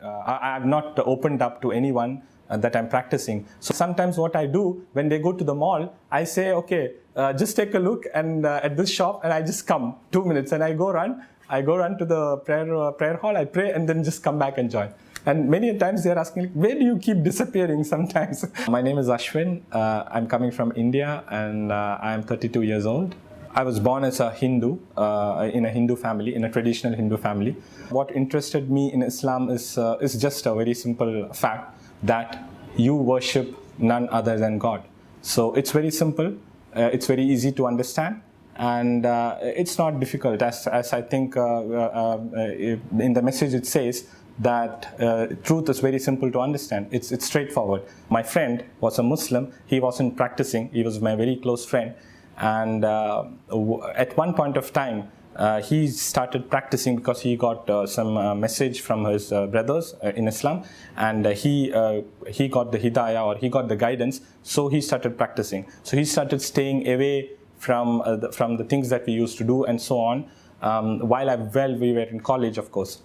I have not opened up to anyone that I'm practicing. So sometimes what I do when they go to the mall, I say, okay, just take a look and at this shop, and I just come 2 minutes and I go run to the prayer hall, I pray, and then just come back and join. And many times they are asking, where do you keep disappearing sometimes? My name is Ashwan. I'm coming from India, and I am 32 years old. I was born as a Hindu, in a Hindu family, in a traditional Hindu family. What interested me in Islam is just a very simple fact that you worship none other than God. So it's very simple, it's very easy to understand, and it's not difficult, as I think in the message it says that truth is very simple to understand. It's straightforward. My friend was a Muslim. He wasn't practicing. He was my very close friend, and at one point of time he started practicing because he got some message from his brothers in Islam, and he got the hidayah, or he got the guidance, so he started practicing. So he started staying away from the things that we used to do and so on, while we were in college, of course.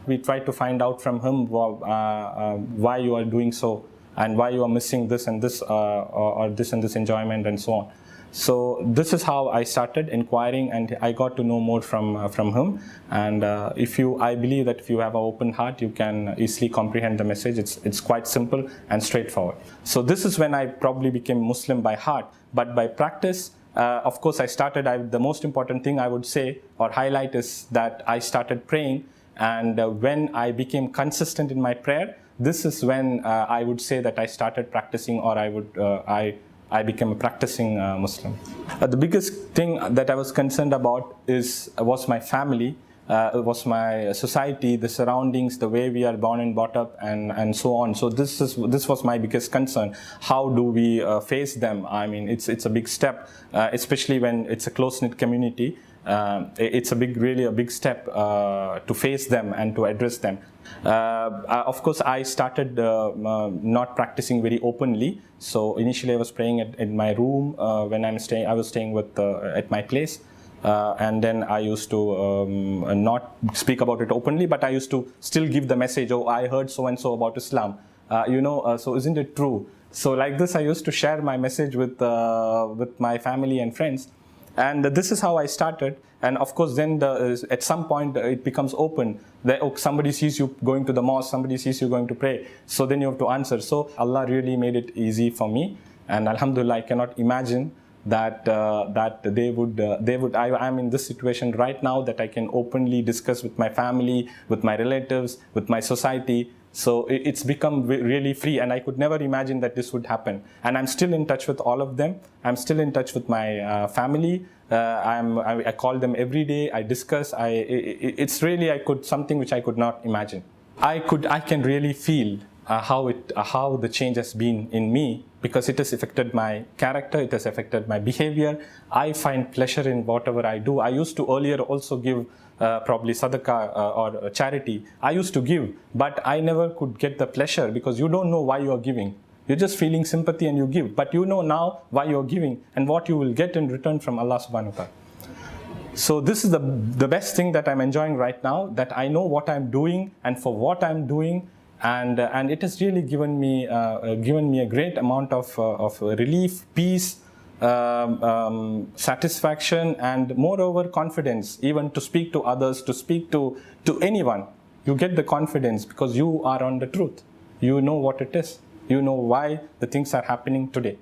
We tried to find out from him why you are doing so, and why you are missing this and this, or this and this enjoyment and so on. So this is how I started inquiring, and I got to know more from him. And I believe that if you have an open heart, you can easily comprehend the message. It's quite simple and straightforward. So this is when I probably became Muslim by heart, but by practice. Of course, the most important thing I would say or highlight is that I started praying. And when I became consistent in my prayer, this is when I would say that I started practicing, or I became a practicing Muslim. The biggest thing that I was concerned about was my family, was my society, the surroundings, the way we are born and brought up, and so on. So this was my biggest concern. How do we face them? I mean, it's a big step, especially when it's a close-knit community. It's really a big step to face them and to address them. Of course, I started not practicing very openly. So initially, I was praying in my room when I was staying at my place, and then I used to not speak about it openly, but I used to still give the message. Oh, I heard so and so about Islam. So isn't it true? So like this, I used to share my message with my family and friends. And this is how I started. And of course, then at some point it becomes open. Somebody sees you going to the mosque, somebody sees you going to pray. So then you have to answer. So Allah really made it easy for me. And Alhamdulillah, I cannot imagine that they would. I'm in this situation right now that I can openly discuss with my family, with my relatives, with my society. So it's become really free, and I could never imagine that this would happen. And I'm still in touch with all of them. I'm still in touch with my family. I call them every day. I discuss. It's really something which I could not imagine. I can really feel how the change has been in me, because it has affected my character. It has affected my behavior. I find pleasure in whatever I do. I used to earlier also give probably sadaqah or charity. I used to give, but I never could get the pleasure, because you don't know why you are giving. You're just feeling sympathy and you give, but you know now why you're giving and what you will get in return from Allah subhanahu wa ta'ala. So this is the best thing that I'm enjoying right now, that I know what I'm doing and for what I'm doing, and it has really given me a great amount of relief, peace, satisfaction, and moreover confidence, even to speak to others, to speak to anyone. You get the confidence because you are on the truth. You know what it is. You know why the things are happening today.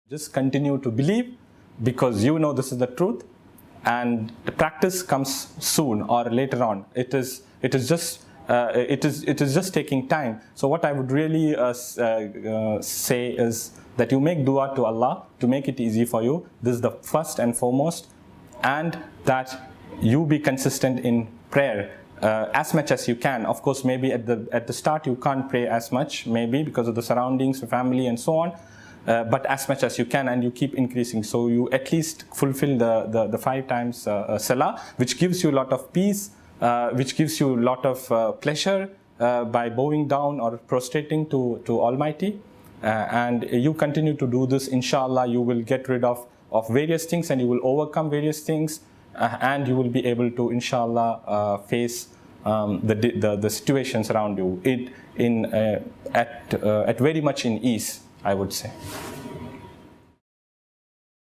Just continue to believe, because you know this is the truth, and the practice comes soon or later on. It is just taking time. So what I would really say is that you make dua to Allah to make it easy for you. This is the first and foremost, and that you be consistent in prayer as much as you can. Of course, maybe at the start you can't pray as much, maybe because of the surroundings, the family, and so on. But as much as you can, and you keep increasing. So you at least fulfill the 5 times salah, which gives you a lot of peace, which gives you a lot of pleasure by bowing down or prostrating to Almighty. And you continue to do this, inshallah, you will get rid of various things, and you will overcome various things. and you will be able to, inshallah, face the situations around you at very much in ease, I would say.